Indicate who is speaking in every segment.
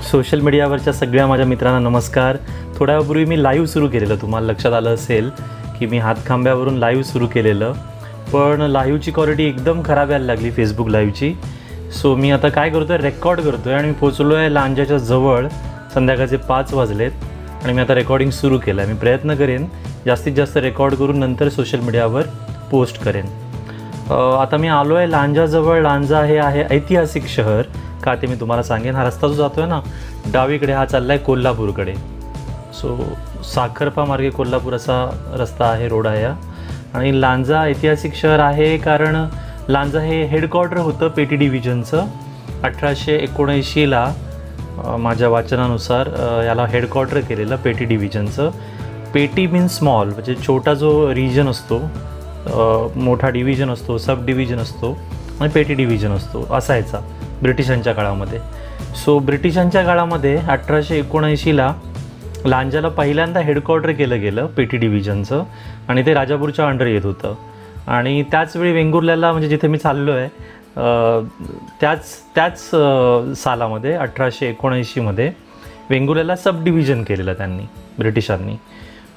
Speaker 1: Social मीडियावरच्या सगळ्या माझ्या मित्रांना नमस्कार. थोड्या वेळापूर्वी मी लाईव्ह सुरू केलेलं, तुम्हाला लक्षात आलं असेल की मी हातखांब्यावरून लाईव्ह सुरू केलेलं, पण लाईव्हची क्वालिटी एकदम खराब यायला लागली फेसबुक लाईव्हची. सो मी आता काय करतो आहे, रेकॉर्ड करतो आहे आणि मी पोचलो आहे लांजाच्या जवळ. संध्याकाळचे 5 वाजलेत आणि मी आता रेकॉर्डिंग सुरू केलं आहे. मी प्रयत्न करेन जास्तीत जास्त रेकॉर्ड करून नंतर सोशल मीडियावर पोस्ट करेन. आता मी आलो आहे लांजाजवळ. लांजा हे आहे ऐतिहासिक शहर का ते मी तुम्हाला सांगेन. हा रस्ता जो जातो आहे ना डावीकडे, हा चालला आहे कोल्हापूरकडे. सो साखरपा मार्गे कोल्हापूर असा रस्ता आहे, रोड आहे. आणि लांजा ऐतिहासिक शहर आहे कारण लांजा हे हेडक्वार्टर होतं पेटी डिव्हिजनचं. 1879ला माझ्या वाचनानुसार याला हेडक्वार्टर केलेलं पेटी डिव्हिजनचं. पेटी मीन्स स्मॉल, म्हणजे छोटा जो रिजन असतो, मोठा डिव्हिजन असतो, सब डिव्हिजन असतो आणि पेटी डिव्हिजन असतो असायचा ब्रिटिशांच्या काळामध्ये. सो ब्रिटिशांच्या काळामध्ये 1879ला लांजाला पहिल्यांदा हेडक्वार्टर केलं गेलं पेटी डिव्हिजनचं आणि ते राजापूरच्या अंडर येत होतं. आणि त्याचवेळी वेंगुर्ल्याला, म्हणजे जिथे मी चाललो आहे त्याच सालामध्ये 1879मध्ये वेंगुर्ल्याला सब डिव्हिजन केलेलं त्यांनी, ब्रिटिशांनी.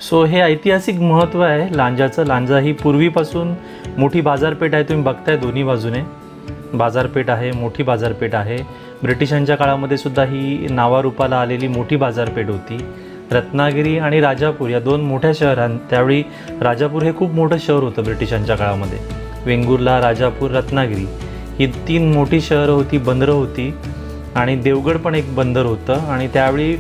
Speaker 1: सो हे ऐतिहासिक महत्त्व आहे लांजाचं. लांजा ही पूर्वीपासून मोठी बाजारपेठ आहे. तुम्ही बघताय दोन्ही बाजूने बाजारपेठ आहे, मोठी बाजारपेठ आहे. ब्रिटिशांच्या काळामध्ये सुद्धा ही नावारूपाला आलेली मोठी बाजारपेठ होती. रत्नागिरी आणि राजापूर या 2 मोठ्या शहरां, त्यावेळी राजापूर हे खूप मोठं शहर होतं ब्रिटिशांच्या काळामध्ये. वेंगुर्ला, राजापूर, रत्नागिरी ही 3 मोठी शहरं होती, बंदरं होती आणि देवगड पण एक बंदर होतं. आणि त्यावेळी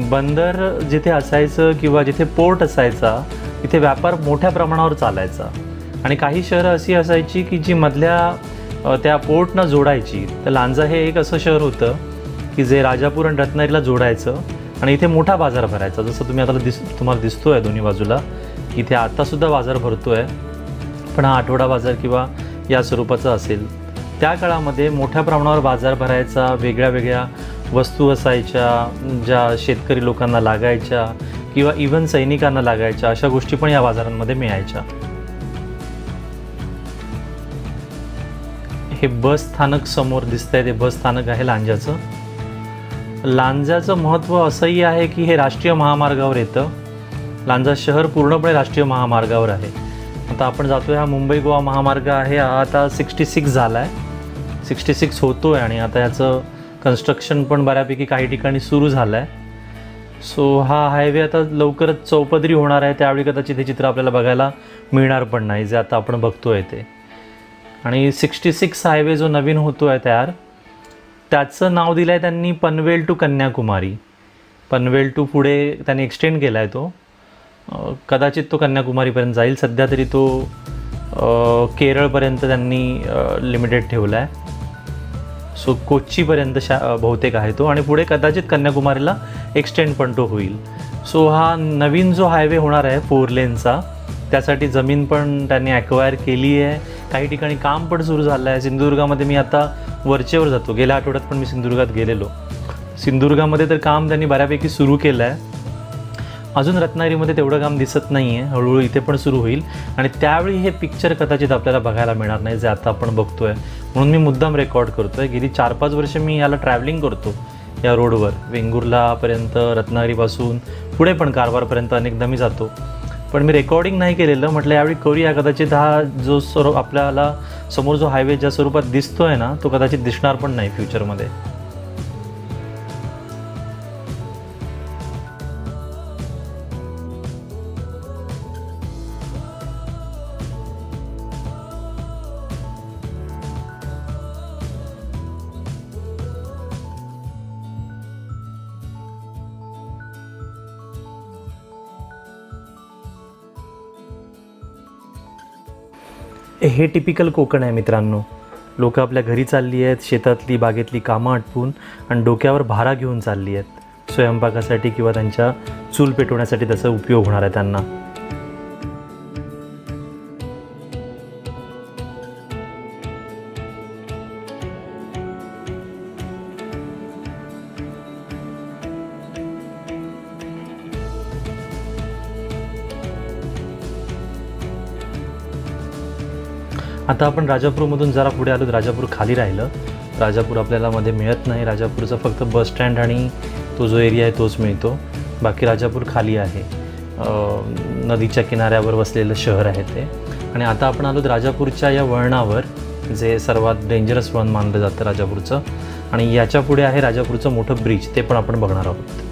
Speaker 1: बंदर जिथे असायचं किंवा जिथे पोर्ट असायचा तिथे व्यापार मोठ्या प्रमाणावर चालायचा. आणि काही शहरं अशी असायची की जी मधल्या त्या पोर्टनं जोडायची. तर लांजा हे एक असं शहर होतं की जे राजापूर आणि रत्नागिरीला जोडायचं आणि इथे मोठा बाजार भरायचा. जसं तुम्ही आता तुम्हाला दिसतो आहे दोन्ही बाजूला, इथे आत्तासुद्धा बाजार भरतो आहे, पण हा आठवडा बाजार किंवा या स्वरूपाचा असेल. त्या काळामध्ये मोठ्या प्रमाणावर बाजार भरायचा, वेगळ्या वेगळ्या वस्तू असायच्या ज्या शेतकरी लोकांना लागायच्या किंवा इव्हन सैनिकांना लागायच्या, अशा गोष्टी पण या बाजारांमध्ये मिळायच्या. हे बस स्थानक समोर दिसतंय, ते बस स्थानक आहे लांजाचं. लांजाचं महत्त्व असंही आहे की हे राष्ट्रीय महामार्गावर येतं. लांजा शहर पूर्णपणे राष्ट्रीय महामार्गावर आहे. आता आपण जातो आहे, हा मुंबई गोवा महामार्ग आहे. हा आता 66 झाला आहे, 66 होतो आहे आणि आता याचं कन्स्ट्रक्शन पण बऱ्यापैकी काही ठिकाणी सुरू झालं आहे. सो हा हायवे आता लवकरच चौपदरी होणार आहे. त्यावेळी कदाचित हे चित्र आपल्याला बघायला मिळणार पण नाही जे आता आपण बघतो आहे ते. आणि 66 हायवे जो नवीन होतो आहे तयार, त्याचं नाव दिलं आहे त्यांनी पनवेल टू कन्याकुमारी. पनवेल टू पुढे त्यांनी एक्सटेंड केला आहे तो. कदाचित तो कन्याकुमारीपर्यंत जाईल. सध्या तरी तो केरळपर्यंत त्यांनी लिमिटेड ठेवला आहे. सो कोच्चीपर्यंत बहुतेक आहे तो आणि पुढे कदाचित कन्याकुमारीला एक्सटेंड पण तो होईल. सो हा नवीन जो हायवे होणार आहे 4 लेनचा, त्यासाठी जमीन पण त्यांनी ॲक्वायर केली आहे. काही ठिकाणी काम पण सुरू झालं आहे. सिंधुदुर्गामध्ये मी आता वरचेवर जातो, गेल्या आठवड्यात पण मी सिंधुदुर्गात गेलेलो. सिंधुदुर्गामध्ये तर काम त्यांनी बऱ्यापैकी सुरू केलं आहे. अजून रत्नागिरीमध्ये तेवढं काम दिसत नाही आहे, हळूहळू इथे पण सुरू होईल. आणि त्यावेळी हे पिक्चर कदाचित आपल्याला बघायला मिळणार नाही जे आता आपण बघतो आहे. म्हणून मी मुद्दाम रेकॉर्ड करतो आहे. गेली 4-5 वर्ष मी याला ट्रॅव्हलिंग करतो या रोडवर. वेंगुर्लापर्यंत, रत्नागिरीपासून पुढे पण कारवारपर्यंत अनेकदा मी जातो. पण मी रेकॉर्डिंग नाही केलेलं. म्हटलं यावेळी करूया. कदाचित हा जो आपल्याला समोर जो हायवे ज्या स्वरूपात दिसतो आहे ना, तो कदाचित दिसणार पण नाही फ्युचरमध्ये. हे टिपिकल कोकण आहे मित्रांनो. लोक आपल्या घरी चालली आहेत, शेतातली बागेतली कामं आटपून आणि डोक्यावर भारा घेऊन चालली आहेत. स्वयंपाकासाठी किंवा त्यांच्या चूल पेटवण्यासाठी त्याचा उपयोग होणार आहे त्यांना. आता आपण राजापूरमधून जरा पुढे आलो, राजापूर खाली राहिलं. राजापूर आपल्याला मध्ये मिळत नाही. राजापूरचा फक्त बस स्टँड आणि तो जो एरिया आहे तोच मिळतो. बाकी राजापूर खाली आहे, नदीच्या किनाऱ्यावर वसलेलं शहर आहे ते. आणि आता आपण आलो राजापूरच्या या वळणावर, जे सर्वात डेंजरस वळण मानलं जातं राजापूरचं. आणि याच्या पुढे आहे राजापूरचं मोठं ब्रिज, ते पण आपण बघणार आहोत.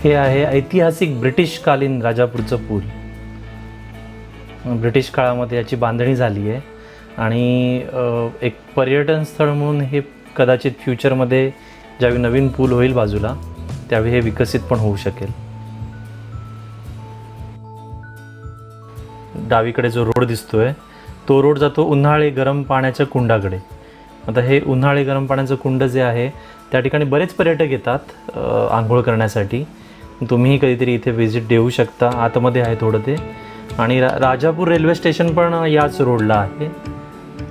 Speaker 1: हे आहे ऐतिहासिक ब्रिटिशकालीन राजापूरचं पूल. ब्रिटिश काळामध्ये याची बांधणी झाली आहे आणि एक पर्यटन स्थळ म्हणून हे कदाचित फ्युचरमध्ये ज्यावेळी नवीन पूल होईल बाजूला त्यावेळी हे विकसित पण होऊ शकेल. डावीकडे जो रोड दिसतोय तो रोड जातो उन्हाळे गरम पाण्याच्या कुंडाकडे. आता हे उन्हाळे गरम पाण्याचं कुंड जे आहे त्या ठिकाणी बरेच पर्यटक येतात आंघोळ करण्यासाठी. तुम्हीही कधीतरी इथे व्हिजिट देऊ शकता. आतमध्ये आहे थोडं ते. आणि राजापूर रेल्वे स्टेशन पण याच रोडला आहे.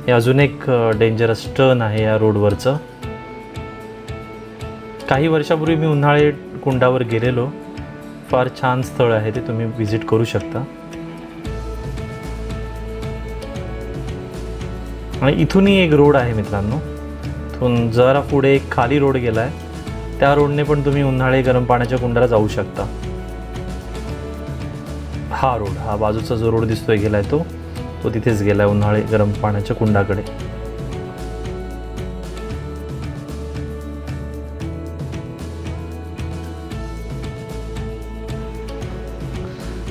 Speaker 1: हे अजून एक डेंजरस टर्न आहे या रोडवरचं. काही वर्षापूर्वी मी उन्हाळे कुंडावर गेलेलो. फार छान स्थळ आहे ते, तुम्ही व्हिजिट करू शकता. आणि इथूनही एक रोड आहे मित्रांनो. इथून जरा पुढे एक खाली रोड गेला आहे, त्या रोडने पण तुम्ही उन्हाळे गरम पाण्याच्या कुंडाला जाऊ शकता. हा रोड, हा बाजूचा जो रोड दिसतोय गेलाय तो तिथेच गेलाय उन्हाळे गरम पाण्याच्या कुंडाकडे.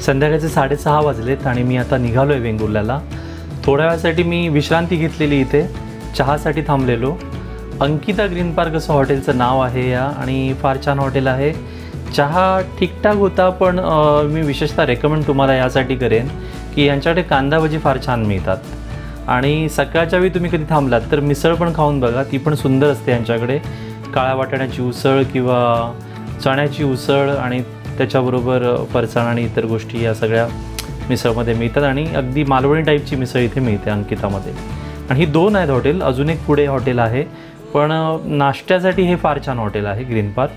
Speaker 1: संध्याकाळचे 6:30 वाजलेत आणि मी आता निघालोय वेंगुर्ल्याला. थोड्या वेळासाठी मी विश्रांती घेतलेली इथे, चहासाठी थांबलेलो. अंकिता ग्रीन पार्क असं हॉटेलचं नाव आहे या, आणि फार छान हॉटेल आहे. चहा ठीकठाक होता, पण मी विशेषतः रेकमेंड तुम्हाला यासाठी करेन की यांच्याकडे कांदा भजी फार छान मिळतात. आणि सकाळच्या वेळी तुम्ही कधी थांबलात तर मिसळ पण खाऊन बघा, ती पण सुंदर असते यांच्याकडे. काळ्या वाटाण्याची उसळ किंवा चण्याची उसळ आणि त्याच्याबरोबर फरसाण आणि इतर गोष्टी या सगळ्या मिसळमध्ये मिळतात. आणि अगदी मालवणी टाईपची मिसळ इथे मिळते अंकितामध्ये. आणि ही 2 आहेत हॉटेल, अजून एक पुढे हॉटेल आहे. पण नाश्त्यासाठी हे फार छान हॉटेल आहे ग्रीन पार्क.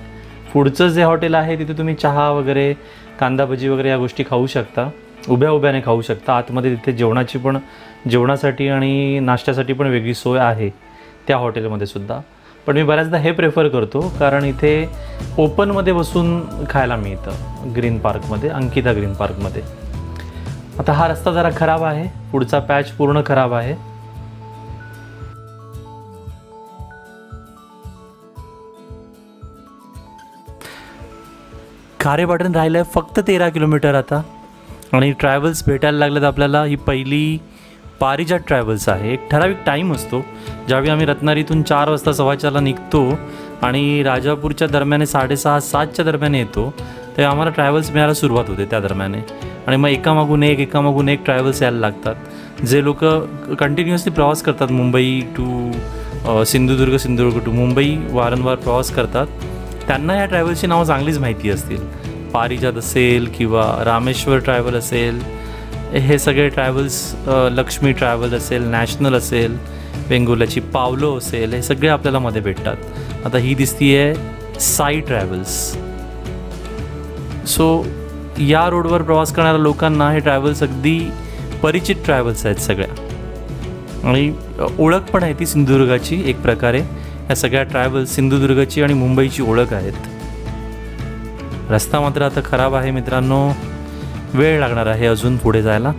Speaker 1: पुढचं जे हॉटेल आहे तिथे तुम्ही चहा वगैरे, कांदा भजी वगैरे या गोष्टी खाऊ शकता, उभ्याने खाऊ शकता. आतमध्ये तिथे जेवणासाठी आणि नाश्त्यासाठी पण वेगळी सोय आहे त्या हॉटेलमध्ये सुद्धा. पण मी बऱ्याचदा हे प्रेफर करतो कारण इथे ओपनमध्ये बसून खायला मिळतं ग्रीन पार्कमध्ये, अंकिता ग्रीन पार्कमध्ये. आता हा रस्ता जरा खराब आहे, पुढचा पॅच पूर्ण खराब आहे. खारेपाटण राहिलं आहे फक्त 13 किलोमीटर आता. आणि ट्रॅव्हल्स भेटायला लागल्यात आपल्याला. ही पहिली पारिजात ट्रॅव्हल्स आहे. एक ठराविक टाईम असतो, ज्यावेळी आम्ही रत्नागिरीतून 4 वाजता 4:15ला निघतो आणि राजापूरच्या दरम्याने 6:30-7च्या दरम्यान येतो, तेव्हा आम्हाला ट्रॅव्हल्स मिळायला सुरुवात होते त्या दरम्याने. आणि मग एकामागून एक ट्रॅव्हल्स यायला लागतात. जे लोक कंटिन्युअसली प्रवास करतात मुंबई टू सिंधुदुर्ग टू मुंबई वारंवार प्रवास करतात, त्यांना या ट्रॅव्हल्सची नावं चांगलीच माहिती असतील. पारिजात असेल किंवा रामेश्वर ट्रॅव्हल असेल, हे सगळे ट्रॅव्हल्स, लक्ष्मी ट्रॅव्हल असेल, नॅशनल असेल, वेंगुर्ल्याची पावलो असेल, हे सगळे आपल्याला मध्ये भेटतात. आता ही दिसती आहे साई ट्रॅव्हल्स. सो या रोडवर प्रवास करणाऱ्या लोकांना हे ट्रॅव्हल्स अगदी परिचित ट्रॅव्हल्स आहेत सगळ्या. आणि ओळख पण आहे ती सिंधुदुर्गाची एक प्रकारे. या सगळ्या ट्रॅव्हल्स सिंधुदुर्गाची आणि मुंबईची ओळख आहेत. रस्ता मात्र आता खराब आहे मित्रांनो, वेळ लागणार आहे अजून पुढे जायला.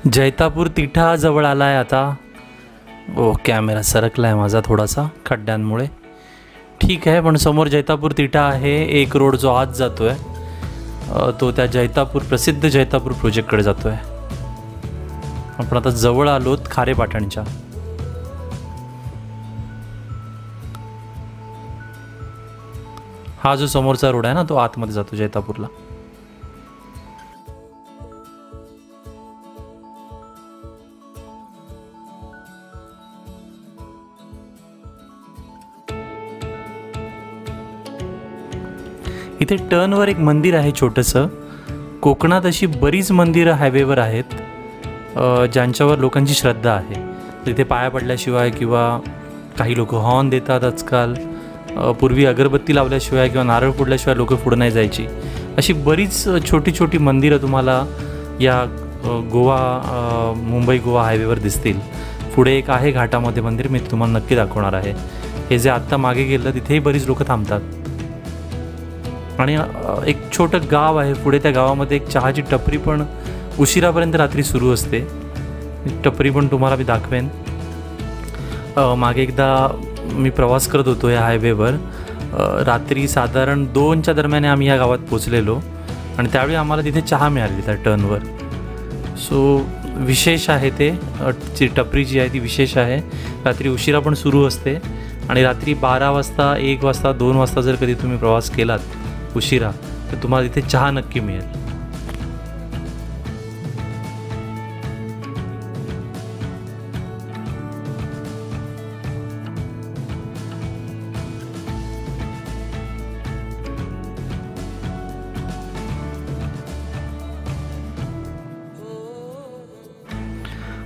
Speaker 1: जैतापूर तिठा जवळ आला आहे आता. ओ कॅमेरा सरकला आहे माझा थोडासा खड्ड्यांमुळे. ठीक आहे, पण समोर जैतापूर तिठा आहे. एक रोड जो आत जातो आहे तो त्या प्रसिद्ध जैतापूर प्रोजेक्टकडे जातो आहे. आपण आता जवळ आलोत खारेपाटणच्या. हा जो समोरचा रोड आहे ना तो आतमध्ये जातो जैतापूरला. इथे टर्नवर एक मंदिर आहे छोटंसं. कोकणात अशी बरीच मंदिरं हायवेवर आहेत ज्यांच्यावर लोकांची श्रद्धा आहे. तिथे पाया पडल्याशिवाय किंवा काही लोक हॉर्न देतात आजकाल. पूर्वी अगरबत्ती लावल्याशिवाय किंवा नारळ फोडल्याशिवाय लोक पुढे नाही जायची. अशी बरीच छोटी छोटी मंदिरं तुम्हाला या मुंबई गोवा हायवेवर दिसतील. पुढे एक आहे घाटामध्ये मंदिर, मी तुम्हाला नक्की दाखवणार आहे. हे जे आत्ता मागे गेलं तिथेही बरीच लोक थांबतात. आणि एक छोटं गाव आहे पुढे. त्या गावामध्ये एक चहाची टपरी पण उशिरापर्यंत रात्री सुरू असते. टपरी पण तुम्हाला मी दाखवेन. मागे एकदा मी प्रवास करत होतो या हायवेवर. रात्री साधारण 2च्या दरम्यान आम्ही या गावात पोचलेलो आणि त्यावेळी आम्हाला तिथे चहा मिळाली त्या टर्नवर. सो विशेष आहे ते. टपरी जी आहे ती विशेष आहे. रात्री उशिरा पण सुरू असते आणि रात्री 12 वाजता 1 वाजता 2 वाजता जर कधी तुम्ही प्रवास केलात उशिरा तर तुम्हाला तिथे चहा नक्की मिळेल.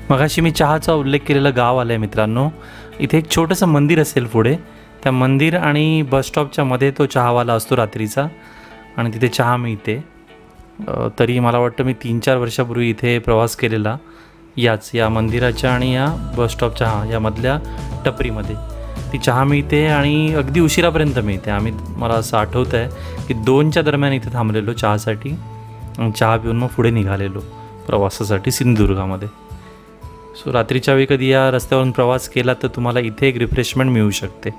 Speaker 1: मगाशी मी चहाचा उल्लेख केलेलं गाव आलं आहे मित्रांनो. इथे एक छोटंसं मंदिर असेल पुढे. त्या मंदिर आणि बसस्टॉपच्या मध्ये तो चहावाला असतो रात्रीचा आणि तिथे चहा मिळते. तरी मला वाटतं मी 3-4 वर्षापूर्वी इथे प्रवास केलेला या मंदिराच्या आणि या बसस्टॉपच्या यामधल्या टपरीमध्ये. ती चहा मिळते आणि अगदी उशिरापर्यंत मिळते. मला असं आठवतं आहे की 2च्या दरम्यान इथे थांबलेलो चहासाठी. चहा पिऊन मग पुढे निघालेलो प्रवासासाठी सिंधुदुर्गामध्ये. सो रात्रीच्या वेळी कधी या रस्त्यावरून प्रवास केला तर तुम्हाला इथे एक रिफ्रेशमेंट मिळू शकते.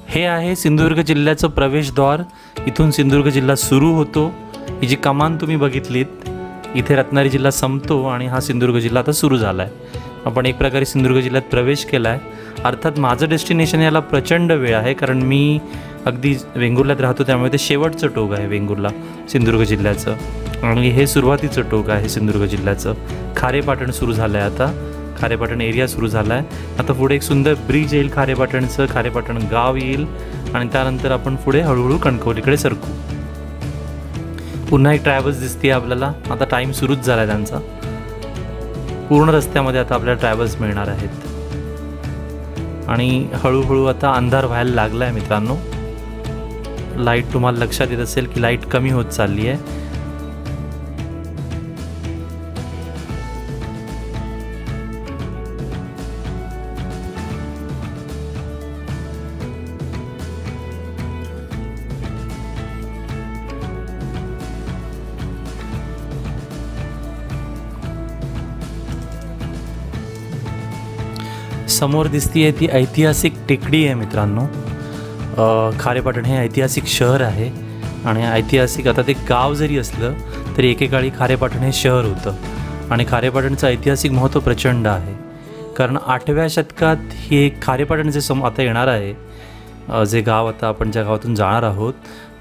Speaker 1: हे आहे सिंधुदुर्ग जिल्ह्याचं प्रवेशद्वार. इथून सिंधुदुर्ग जिल्हा सुरू होतो. ही जी कमान तुम्ही बघितलीत इथे रत्नागिरी जिल्हा संपतो आणि हा सिंधुदुर्ग जिल्हा आता सुरू झाला आहे. आपण एक प्रकारे सिंधुदुर्ग जिल्ह्यात प्रवेश केला आहे. अर्थात माझं डेस्टिनेशन याला प्रचंड वेळ आहे कारण मी अगदी वेंगुर्ल्यात राहतो, त्यामुळे ते शेवटचं टोक आहे वेंगुर्ला सिंधुदुर्ग जिल्ह्याचं आणि हे सुरुवातीचं टोक आहे सिंधुदुर्ग जिल्ह्याचं. खारेपाटण सुरू झालं आहे आता. खारेपाटण एरिया सुरू झाला आहे. आता पुढे एक सुंदर ब्रिज येईल खारेपाटणचं. खारेपाटण गाव येईल आणि त्यानंतर आपण पुढे हळूहळू कणकवलीकडे सरकू. पुन्हा एक ट्रॅव्हल्स दिसते आपल्याला. आता टाईम सुरूच झाला आहे त्यांचा. पूर्ण रस्त्यामध्ये आता आपल्याला ट्रॅव्हल्स मिळणार आहेत आणि हळूहळू आता अंधार व्हायला लागला आहे मित्रांनो. लाईट तुम्हाला लक्षात येत असेल की लाईट कमी होत चालली आहे. समोर दिसतीये ती ऐतिहासिक टेकडी आहे मित्रांनो. खारेपाटण हे ऐतिहासिक शहर आहे आणि ऐतिहासिक आता ते गाव जरी असलं तरी एकेकाळी खारेपाटण हे शहर होतं आणि खारेपाटणचं ऐतिहासिक महत्त्व प्रचंड आहे. कारण 8व्या शतकात हे खारेपाटण जे आता येणार आहे जे गाव आता आपण ज्या गावातून जाणार आहोत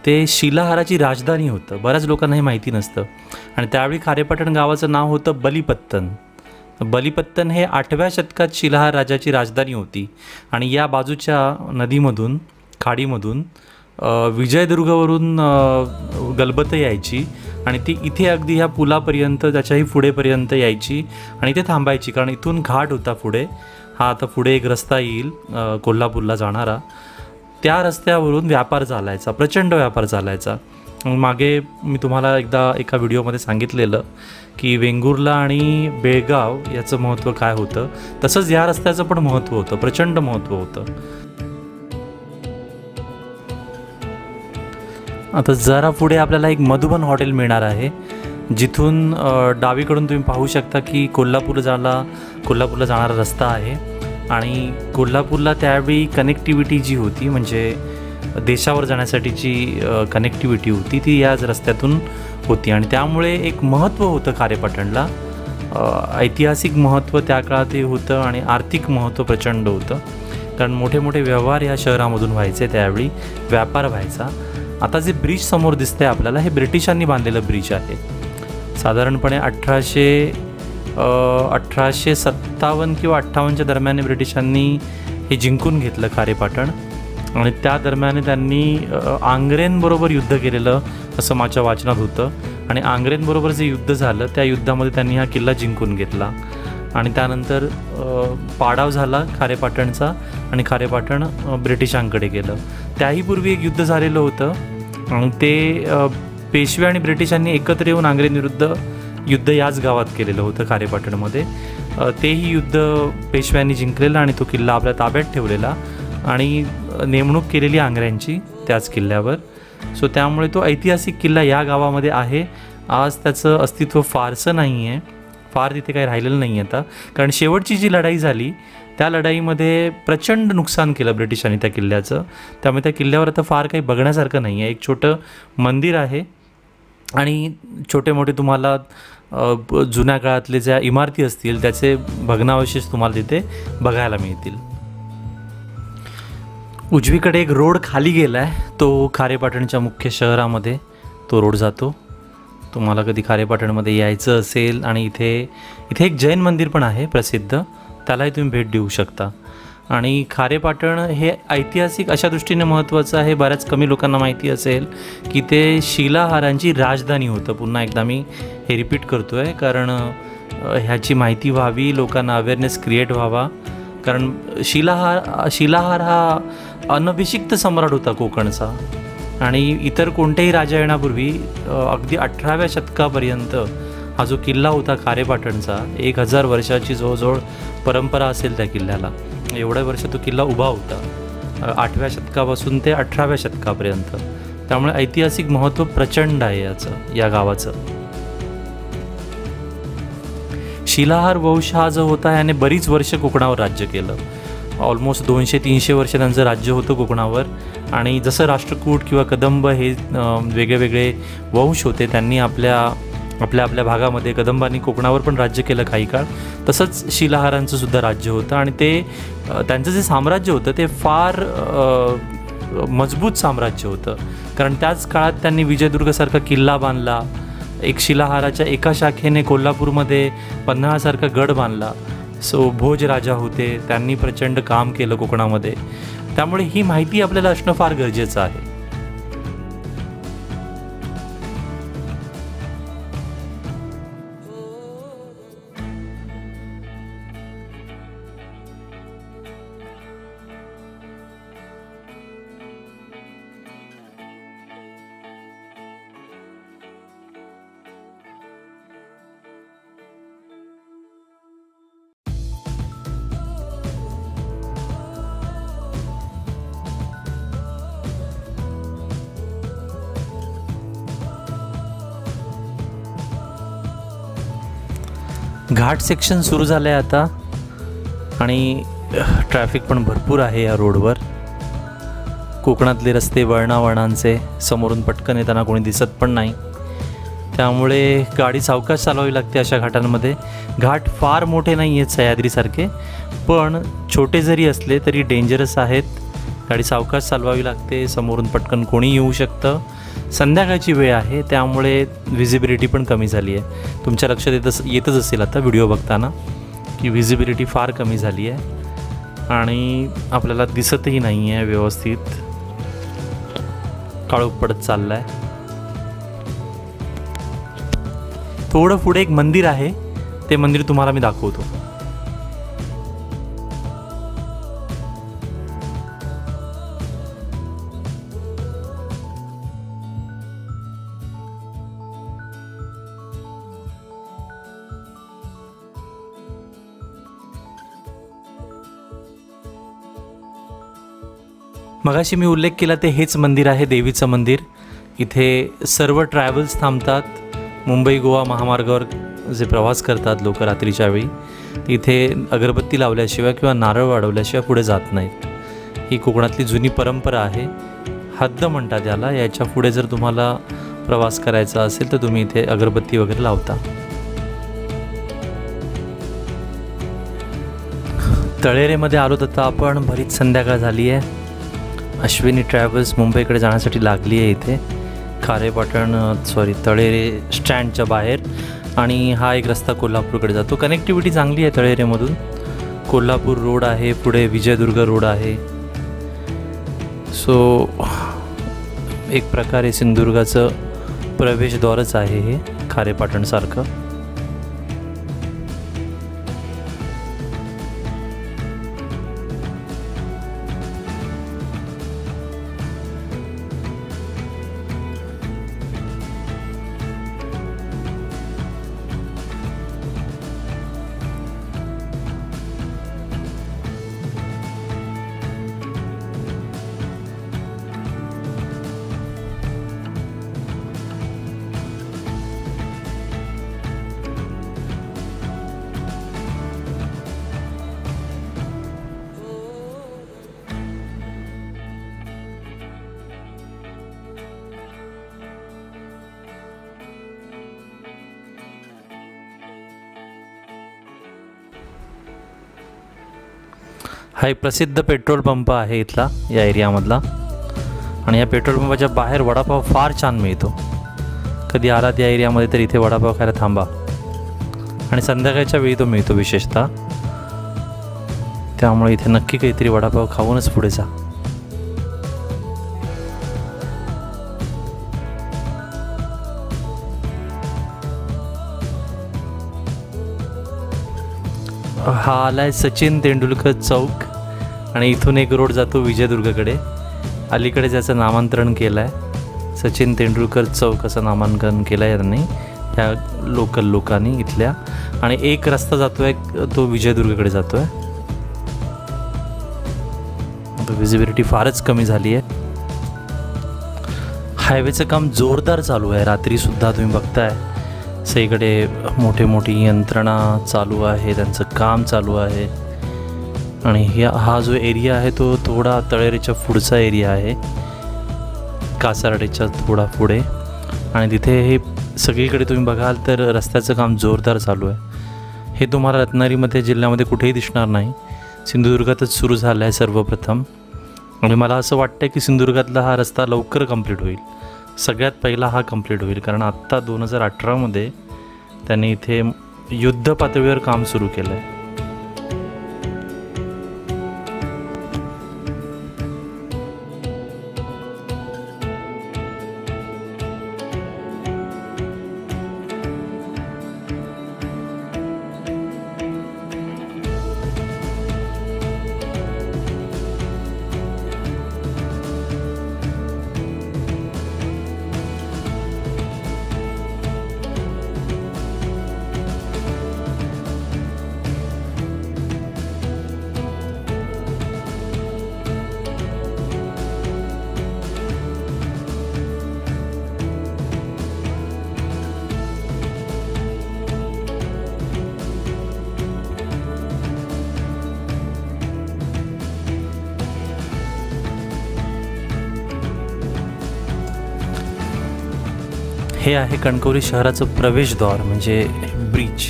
Speaker 1: ते शिलाहाराची राजधानी होतं. बऱ्याच लोकांना हे माहिती नसतं आणि त्यावेळी खारेपाटण गावाचं नाव होतं बलिपत्तन. बलिपत्तन हे 8व्या शतकात शिलाहार राजाची राजधानी होती आणि या बाजूच्या नदीमधून खाडीमधून विजयदुर्गवरून गलबतं यायची आणि ती इथे अगदी ह्या पुलापर्यंत त्याच्याही पुढेपर्यंत यायची आणि इथे थांबायची कारण इथून घाट होता पुढे. हा आता पुढे एक रस्ता येईल कोल्हापूरला जाणारा. त्या रस्त्यावरून व्यापार चालायचा, प्रचंड व्यापार चालायचा. मागे मी तुम्हाला एकदा एका व्हिडिओमध्ये सांगितलेलं की वेंगुर्ला आणि बेळगाव याचं महत्त्व काय होतं, तसंच या रस्त्याचं पण महत्त्व होतं, प्रचंड महत्त्व होतं. आता जरा पुढे आपल्याला एक मधुबन हॉटेल मिळणार आहे जिथून डावीकडून तुम्ही पाहू शकता की कोल्हापूरला जाणारा रस्ता आहे आणि कोल्हापूरला त्यावेळी कनेक्टिव्हिटी जी होती म्हणजे देशावर जाण्यासाठीची कनेक्टिव्हिटी होती ती याच रस्त्यातून होती आणि त्यामुळे एक महत्त्व होतं खारेपाटणला. ऐतिहासिक महत्त्व त्या काळात हे होतं आणि आर्थिक महत्त्व प्रचंड होतं, कारण मोठे मोठे व्यवहार ह्या शहरामधून व्हायचे, त्यावेळी व्यापार व्हायचा. आता जे ब्रिज समोर दिसतंय आपल्याला हे ब्रिटिशांनी बांधलेलं ब्रिज आहे. साधारणपणे 1857 किंवा 58च्या दरम्यान ब्रिटिशांनी हे जिंकून घेतलं खारेपाटण आणि त्या दरम्यान त्यांनी आंग्रेंबरोबर युद्ध केलेलं असं माझ्या वाचनात होतं आणि आंग्रेंबरोबर जे युद्ध झालं त्या युद्धामध्ये त्यांनी हा किल्ला जिंकून घेतला आणि त्यानंतर पाडाव झाला खारेपाटणचा आणि खारेपाटण ब्रिटिशांकडे गेलं. त्याही पूर्वी एक युद्ध झालेलं होतं आणि ते पेशवे आणि ब्रिटिशांनी एकत्र येऊन आंग्रेंविरुद्ध युद्ध याच गावात केलेलं होतं खारेपाटणमध्ये. तेही युद्ध पेशव्यांनी जिंकलेलं आणि तो किल्ला आपल्या ताब्यात ठेवलेला आणि नेमणूक केलेली आंग्र्यांची त्याच किल्ल्यावर. सो त्यामुळे तो ऐतिहासिक किल्ला या गावामध्ये आहे. आज त्याचं अस्तित्व फारसं नाही आहे, फार तिथे काही राहिलेलं नाही आता, कारण शेवटची जी लढाई झाली त्या लढाईमध्ये प्रचंड नुकसान केलं ब्रिटिशांनी त्या किल्ल्याचं. त्यामुळे त्या किल्ल्यावर आता फार काही बघण्यासारखं नाही आहे. एक छोटं मंदिर आहे आणि छोटे मोठे तुम्हाला जुन्या काळातले ज्या इमारती असतील त्याचे भग्नावशेष तुम्हाला तिथे बघायला मिळतील. उजवीकडे एक रोड खाली गेला आहे, तो खारेपाटणच्या मुख्य शहरामध्ये तो रोड जातो. तुम्हाला कधी खारेपाटणमध्ये यायचं असेल आणि इथे एक जैन मंदिर पण आहे प्रसिद्ध, त्यालाही तुम्ही भेट देऊ शकता. आणि खारेपाटण हे ऐतिहासिक अशा दृष्टीने महत्त्वाचं आहे, बऱ्याच कमी लोकांना माहिती असेल की ते शिलाहारांची राजधानी होतं. पुन्हा एकदा मी हे रिपीट करतो आहे कारण ह्याची माहिती व्हावी, लोकांना अवेअरनेस क्रिएट व्हावा. कारण शिलाहार हा अनभिषिक्त सम्राट होता कोकणचा आणि इतर कोणत्याही राजा येण्यापूर्वी अगदी 18व्या शतकापर्यंत हा जो किल्ला होता खारेपाटणचा 1000 वर्षाची जवळजवळ परंपरा असेल त्या किल्ल्याला. एवढ्या वर्ष तो किल्ला उभा होता, 8व्या शतकापासून ते 18व्या शतकापर्यंत. त्यामुळे ऐतिहासिक महत्त्व प्रचंड आहे या गावाचं. शिलाहार वंश हा जो होता याने बरीच वर्ष कोकणावर राज्य केलं. ऑलमोस्ट 200-300 वर्ष त्यांचं राज्य होतं कोकणावर. आणि जसं राष्ट्रकूट किंवा कदंब हे वेगळे वंश होते, त्यांनी आपल्या भागामध्ये कदंबांनी कोकणावर पण राज्य केलं काही काळ, तसंच शिलाहारांचं सुद्धा राज्य होतं. आणि त्यांचं जे साम्राज्य होतं ते फार मजबूत साम्राज्य होतं, कारण त्याच काळात त्यांनी विजयदुर्गसारखा किल्ला बांधला. एक शिलाहाराच्या एका शाखेने कोल्हापूरमध्ये पन्हाळासारखा गड बांधला. सो भोज राजा होते, त्यांनी प्रचंड काम केलं कोकणामध्ये. त्यामुळे ही माहिती आपल्याला असणं फार गरजेचं आहे. घाट सेक्शन सुरू झालं आहे आता आणि ट्रॅफिक पण भरपूर आहे या रोडवर. कोकणातले रस्ते वळणावळणांचे, समोरून पटकन येताना कोणी दिसत पण नाही, त्यामुळे गाडी सावकाश चालवावी लागते अशा घाटांमध्ये. घाट फार मोठे नाही आहेत सह्याद्रीसारखे, पण छोटे जरी असले तरी डेंजरस आहेत. गाडी सावकाश चालवावी लागते, समोरून पटकन कोणी येऊ शकतं. संध्याकाळची वेळ आहे त्यामुळे व्हिजिबिलिटी पण कमी झाली आहे. तुमच्या लक्षात येतच असेल आता व्हिडिओ बघताना की व्हिजिबिलिटी फार कमी झाली आहे आणि आपल्याला दिसतही नाही आहे व्यवस्थित, काळोख पडत चालला आहे. थोडं पुढे एक मंदिर आहे, ते मंदिर तुम्हाला मी दाखवतो. मगाशी मी उल्लेख केला ते हेच मंदिर आहे, देवीचं मंदिर. इथे सर्व ट्रॅव्हल्स थांबतात, मुंबई गोवा महामार्गावर जे प्रवास करतात लोक रात्रीच्या वेळी, तिथे अगरबत्ती लावल्याशिवाय किंवा नारळ वाढवल्याशिवाय पुढे जात नाहीत. ही कोकणातली जुनी परंपरा आहे. हद्द म्हणतात याला. याच्या पुढे जर तुम्हाला प्रवास करायचा असेल तर तुम्ही इथे अगरबत्ती वगैरे लावता. तळेरेमध्ये आलो तर आपण. बरीच संध्याकाळ झाली आहे. अश्विनी ट्रॅव्हल्स मुंबईकडे जाण्यासाठी लागली आहे इथे तळेरे स्टँडच्या बाहेर. आणि हा एक रस्ता कोल्हापूरकडे जातो. कनेक्टिव्हिटी चांगली आहे तळेरेमधून. कोल्हापूर रोड आहे, पुढे विजयदुर्ग रोड आहे. सो एक प्रकारे सिंधुदुर्गाचं प्रवेशद्वारच आहे हे खारेपाटणसारखं. हा एक प्रसिद्ध पेट्रोल पंप आहे इथला, या एरियामधला. आणि या पेट्रोल पंपाच्या बाहेर वडापाव फार छान मिळतो. कधी आलात या एरियामध्ये तर इथे वडापाव खायला थांबा. आणि संध्याकाळच्या वेळी तो मिळतो विशेषतः. त्यामुळे इथे नक्की काहीतरी वडापाव खाऊनच पुढे जा. हा आलाय सचिन तेंडुलकर चौक. आणि इथून एक रोड जातो विजयदुर्गकडे. अलीकडे त्याचं नामांतरण केलं आहे. सचिन तेंडुलकर चौक असं नामांकन केलं आहे त्यांनी, ह्या लोकल लोकांनी इथल्या. आणि एक रस्ता जातो आहे तो विजयदुर्गकडे जातो आहे. विजिबिलिटी फारच कमी झाली आहे. हायवेचं काम जोरदार चालू आहे. रात्रीसुद्धा तुम्ही बघताय सगळीकडे मोठी यंत्रणा चालू आहे, त्यांचं काम चालू आहे. आणि हा जो एरिया आहे तो थोडा तळेरेच्या पुढचा एरिया आहे, कासारडेच्या थोडा पुढे. आणि तिथे हे सगळीकडे तुम्ही बघाल तर रस्त्याचं काम जोरदार चालू आहे. हे तुम्हाला रत्नागिरीमध्ये जिल्ह्यामध्ये कुठेही दिसणार नाही. सिंधुदुर्गातच सुरू झालं आहे सर्वप्रथम. आणि मला असं वाटतं की सिंधुदुर्गातला हा रस्ता लवकर कंप्लीट होईल. सगळ्यात पहिला हा कंप्लीट होईल, कारण आत्ता 2018मध्ये त्यांनी इथे युद्ध पातळीवर काम सुरू केलं आहे. हे आहे कणकवली शहराचं प्रवेशद्वार, म्हणजे ब्रिज.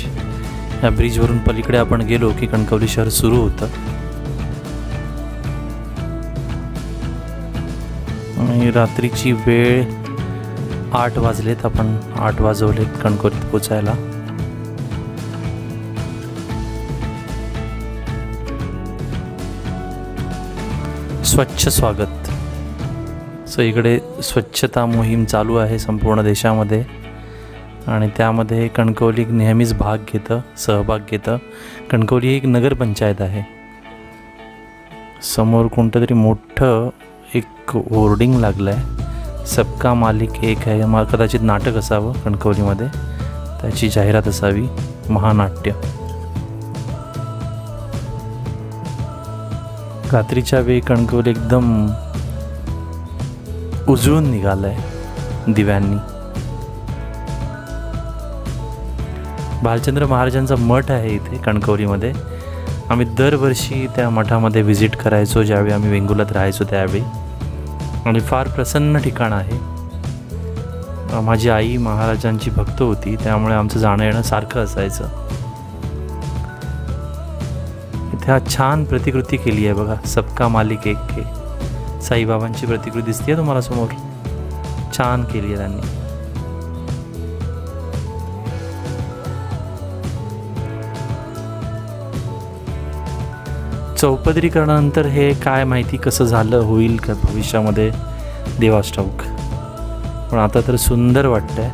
Speaker 1: या ब्रिजवरून पलीकडे आपण गेलो की कणकवली शहर सुरू होतं. आणि रात्रीची वेळ 8 वाजलेत. आपण 8 वाजवलेत कणकवलीत पोचायला. स्वच्छ स्वागत. सो इकडे स्वच्छता मोहीम चालू आहे संपूर्ण देशामध्ये. आणि त्यामध्ये कणकवली नेहमीच सहभाग घेतं. कणकवली एक नगरपंचायत आहे. समोर कोणतं तरी मोठं एक होर्डिंग लागलं आहे, सबका मालिक एक आहे. कदाचित नाटक असावं कणकवलीमध्ये, त्याची जाहिरात असावी. महानाट्य. रात्रीच्या वेळी कणकवली एकदम उजळून निघालं आहे दिव्यांनी. भालचंद्र महाराजांचा मठ आहे इथे कणकवलीमध्ये. आम्ही दरवर्षी त्या मठामध्ये व्हिजिट करायचो ज्यावेळी आम्ही वेंगुर्ल्यात राहायचो त्यावेळी, आणि फार प्रसन्न ठिकाण आहे. माझी आई महाराजांची भक्त होती, त्यामुळे आमचं जाणं येणं सारखं असायचं. इथे हा छान प्रतिकृती केली आहे बघा, सबका मालिक एक के. साईबाबांची प्रतिकृती दिसते आहे तुम्हाला समोर, छान केली आहे त्यांनी. चौपदरीकरणानंतर हे काय माहिती कसं झालं होईल का भविष्यामध्ये देवास ठाऊक, पण आता तर सुंदर वाटतंय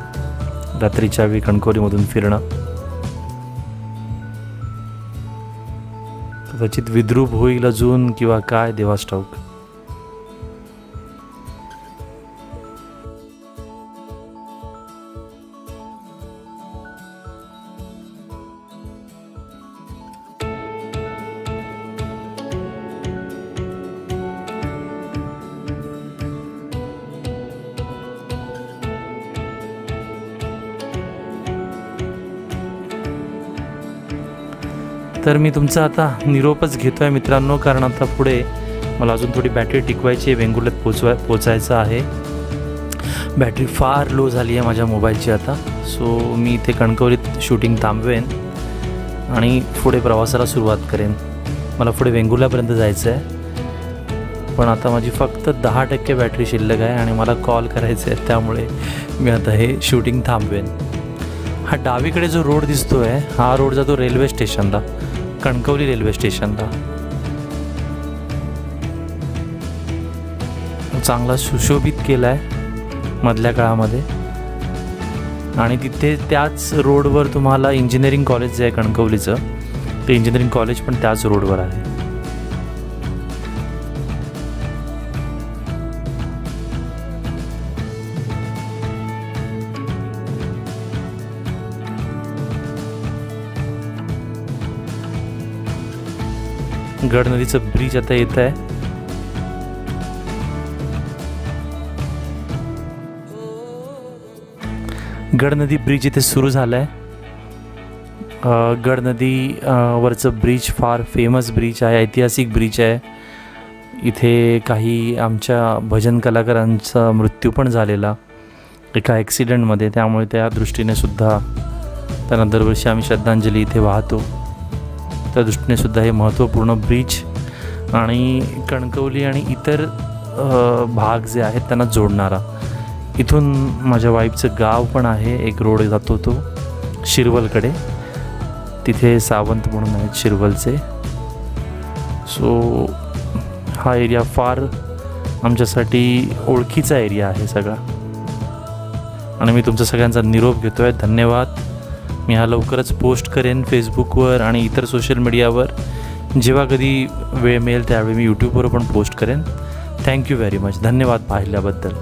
Speaker 1: रात्रीच्या वेळी कणकवलीमधून फिरणं. कदाचित विद्रूप होईल अजून किंवा काय देवास ठाऊक. तर मी तुमचा आता निरोपच घेतो आहे मित्रांनो, कारण आता पुढे मला अजून थोडी बॅटरी टिकवायची आहे. वेंगुर्ल्यात पोचायचं आहे. बॅटरी फार लो झाली आहे माझ्या मोबाईलची आता. सो मी इथे कणकवलीत शूटिंग थांबवेन आणि पुढे प्रवासाला सुरुवात करेन. मला पुढे वेंगुर्ल्यापर्यंत जायचं आहे, पण आता माझी फक्त 10% बॅटरी शिल्लक आहे आणि मला कॉल करायचे आहेत, त्यामुळे मी आता हे शूटिंग थांबवेन. हा डावीकडे जो रोड दिसतो आहे हा रोड जातो रेल्वे स्टेशनला, कणकवली रेल्वे स्टेशनला. चांगला सुशोभित केला आहे मधल्या काळामध्ये, आणि तिथे त्याच रोडवर तुम्हाला इंजिनिअरिंग कॉलेज जे आहे कणकवलीचं, ते इंजिनिअरिंग कॉलेज पण त्याच रोडवर आहे. गड नदीचं ब्रिज आता येत आहे. गड नदी ब्रिज इथे सुरू झाला आहे. गड नदी वरचं ब्रिज फार फेमस ब्रिज आहे, ऐतिहासिक ब्रिज आहे. इथे काही आमच्या भजन कलाकारांचा मृत्यू पण झालेला एका ॲक्सिडेंटमध्ये, त्यामुळे त्या दृष्टीने सुद्धा त्यांना दरवर्षी आम्ही श्रद्धांजली इथे वाहतो. त्या दृष्टीने सुद्धा हे महत्त्वपूर्ण ब्रिज आणि कणकवली आणि इतर भाग जे आहेत त्यांना जोडणारा. इथून माझ्या वाईफचं गाव पण आहे, एक रोड जातो तो शिरवलकडे, तिथे सावंत म्हणून आहेत शिरवलचे. सो हा एरिया फार आमच्यासाठी ओळखीचा एरिया आहे सगळा. आणि मी तुमचा सगळ्यांचा निरोप घेतो आहे. धन्यवाद. मी हा लवकरच पोस्ट करेन फेसबुकवर आणि इतर सोशल मीडियावर. जेव्हा कधी वेळ मिळेल त्यावेळी मी यूट्यूबवर पण पोस्ट करेन. Thank you very much. धन्यवाद पाहिल्याबद्दल.